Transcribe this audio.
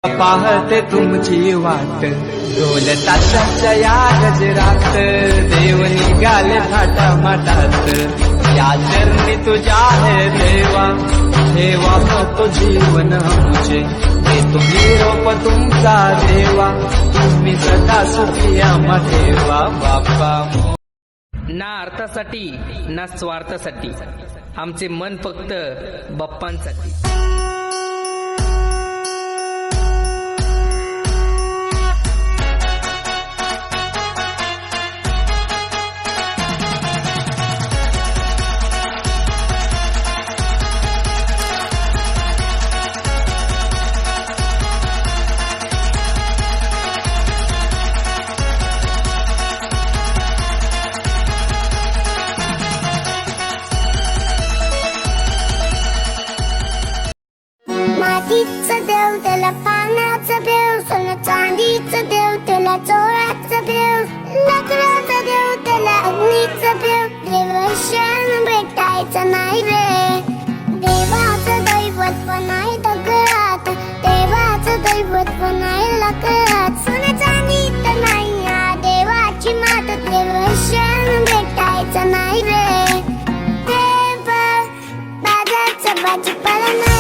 पाहते तुमची वाट ढोल ताशाच्या या गजरात देव निघाले थाटा माटात या चरणी तुझ्या हे देवा ठेवा होतो जीवन आमचे हे तुम्ही रोप तुमचा देवा तुम्ही सदा सुखी आम्हा ठेवा बाप्पा। ना अर्थासाठी ना स्वार्थासाठी आमचे मन फक्त बाप्पांसाठी। मातीचं देव त्याला पाण्याचं देव सोनं चांदीचं देव त्याला चोळ्याचं देव लाकडाचं देव त्याला अग्नीचं देव देवाशन भेटायचं नाही रे देवाचं दैवत्व नाही दगडात देवाचं दैवत्व नाही लाकडात सोनं चांदीत नाही या देवाची मात देवाशन भेटायचं नाही रे देव बाजारचं भाजीपाला